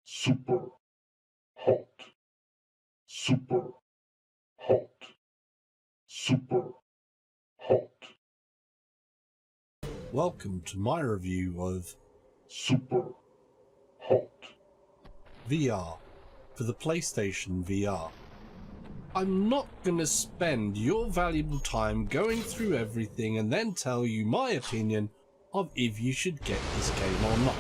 Super hot, super hot, super hot. Welcome to my review of Super hot VR for the PlayStation VR. I'm not going to spend your valuable time going through everything and then tell you my opinion of if you should get this game or not.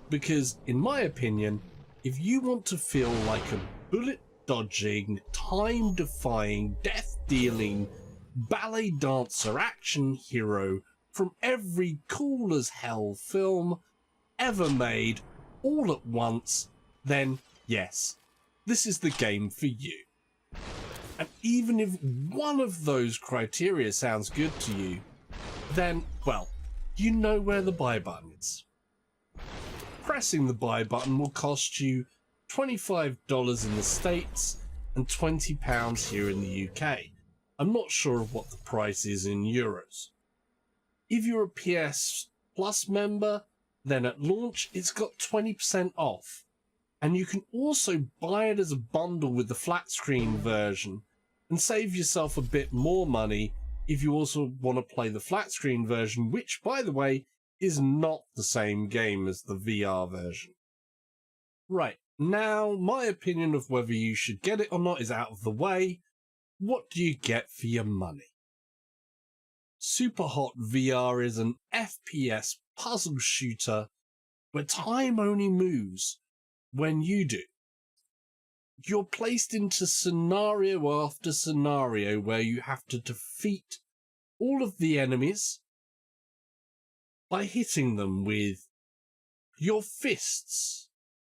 Because in my opinion, if you want to feel like a bullet-dodging, time-defying, death-dealing, ballet dancer action hero from every cool-as-hell film ever made all at once, then yes, this is the game for you. And even if one of those criteria sounds good to you, then, well, you know where the buy button is. Pressing the buy button will cost you $25 in the States and £20 here in the UK. I'm not sure of what the price is in euros. If you're a PS Plus member, then at launch it's got 20% off. And you can also buy it as a bundle with the flat screen version and save yourself a bit more money if you also want to play the flat screen version, which, by the way, is not the same game as the VR version. Right, now my opinion of whether you should get it or not is out of the way. What do you get for your money? SUPERHOT VR is an FPS puzzle shooter where time only moves when you do. You're placed into scenario after scenario where you have to defeat all of the enemies by hitting them with your fists,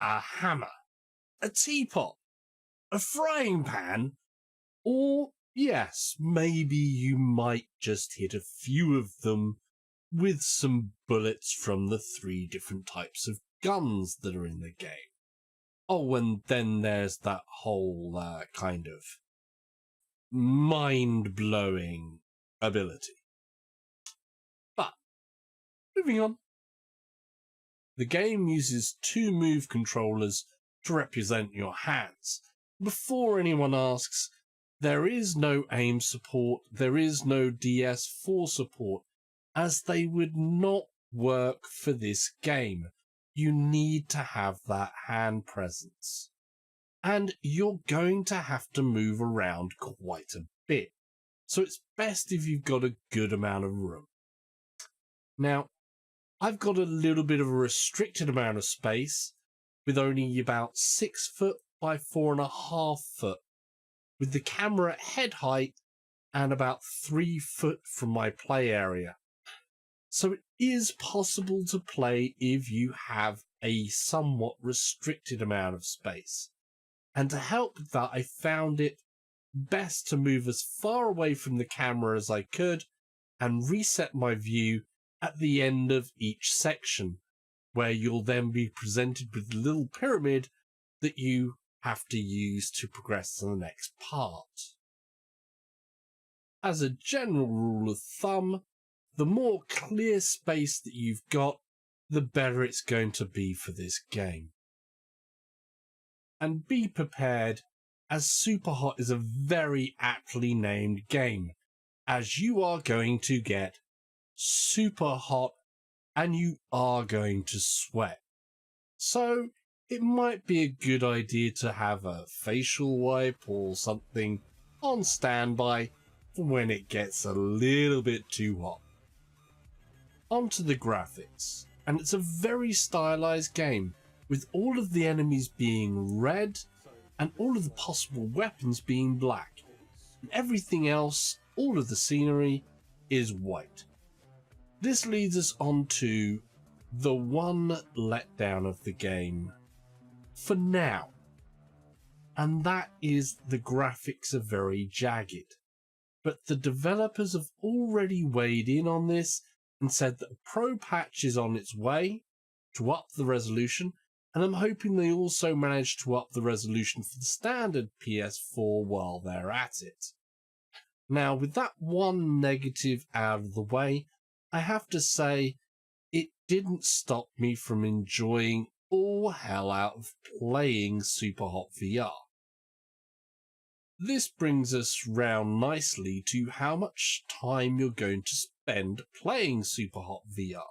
a hammer, a teapot, a frying pan, or yes, maybe you might just hit a few of them with some bullets from the 3 different types of guns that are in the game. Oh, and then there's that whole kind of mind-blowing ability. But, moving on. The game uses 2 move controllers to represent your hands. Before anyone asks, there is no aim support, there is no DS4 support, as they would not work for this game. You need to have that hand presence. And you're going to have to move around quite a bit. So it's best if you've got a good amount of room. Now, I've got a little bit of a restricted amount of space with only about 6 foot by 4.5 foot, with the camera at head height and about 3 foot from my play area. So it is possible to play if you have a somewhat restricted amount of space. And to help with that, I found it best to move as far away from the camera as I could and reset my view at the end of each section, where you'll then be presented with the little pyramid that you have to use to progress to the next part. As a general rule of thumb, the more clear space that you've got, the better it's going to be for this game. And be prepared, as SUPERHOT is a very aptly named game, as you are going to get super hot and you are going to sweat. So it might be a good idea to have a facial wipe or something on standby for when it gets a little bit too hot. Onto the graphics, and it's a very stylized game, with all of the enemies being red and all of the possible weapons being black. And everything else, all of the scenery, is white. This leads us on to the one letdown of the game for now, and that is the graphics are very jagged. But the developers have already weighed in on this and said that a pro patch is on its way to up the resolution, and I'm hoping they also manage to up the resolution for the standard PS4 while they're at it. Now, with that one negative out of the way, I have to say it didn't stop me from enjoying all hell out of playing SUPERHOT VR. This brings us round nicely to how much time you're going to spend playing SUPERHOT VR.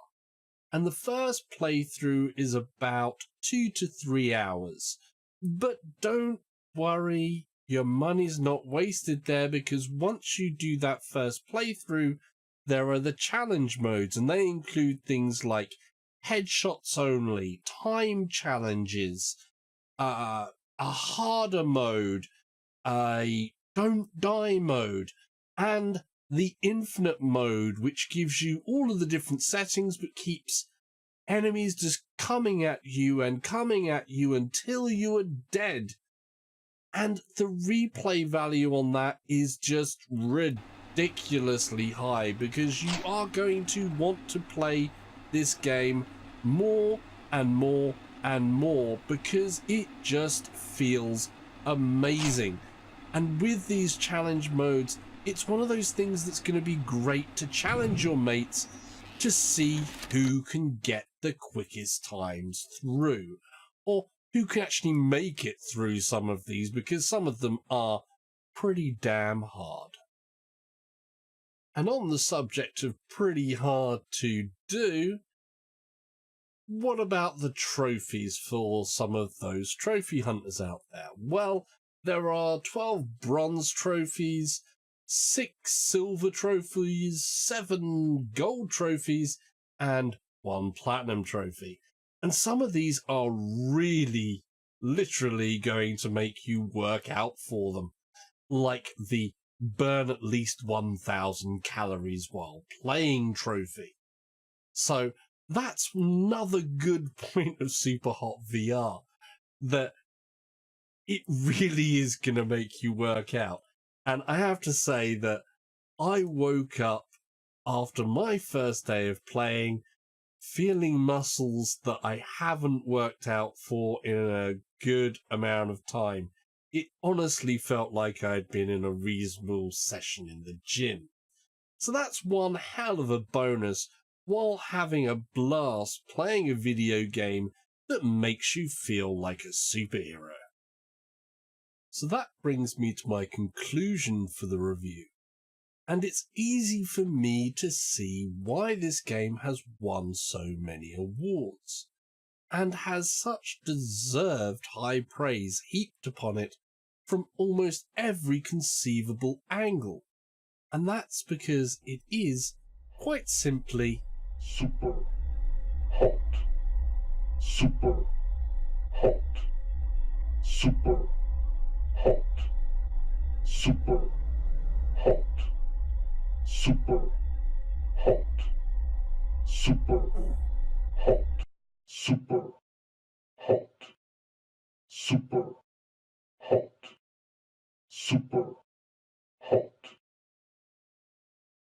And the first playthrough is about 2 to 3 hours. But don't worry, your money's not wasted there, because once you do that first playthrough, there are the challenge modes, and they include things like headshots only, time challenges, a harder mode, a don't die mode, and the infinite mode, which gives you all of the different settings but keeps enemies just coming at you until you are dead. And the replay value on that is just ridiculously high, because you are going to want to play this game more and more and more, because it just feels amazing. And with these challenge modes, it's one of those things that's going to be great to challenge your mates to see who can get the quickest times through, or who can actually make it through some of these, because some of them are pretty damn hard. And on the subject of pretty hard to do, what about the trophies for some of those trophy hunters out there? Well, there are 12 bronze trophies, 6 silver trophies, 7 gold trophies, and 1 platinum trophy. And some of these are really, literally going to make you work out for them, like the burn at least 1,000 calories while playing trophy. So that's another good point of SUPERHOT VR, that it really is going to make you work out. And I have to say that I woke up after my first day of playing feeling muscles that I haven't worked out for in a good amount of time. It honestly felt like I'd been in a reasonable session in the gym. So that's one hell of a bonus, while having a blast playing a video game that makes you feel like a superhero. So that brings me to my conclusion for the review. And it's easy for me to see why this game has won so many awards, and has such deserved high praise heaped upon it from almost every conceivable angle. And that's because it is, quite simply, super hot, super hot, super hot, super hot, super hot, super hot, super hot, super hot, super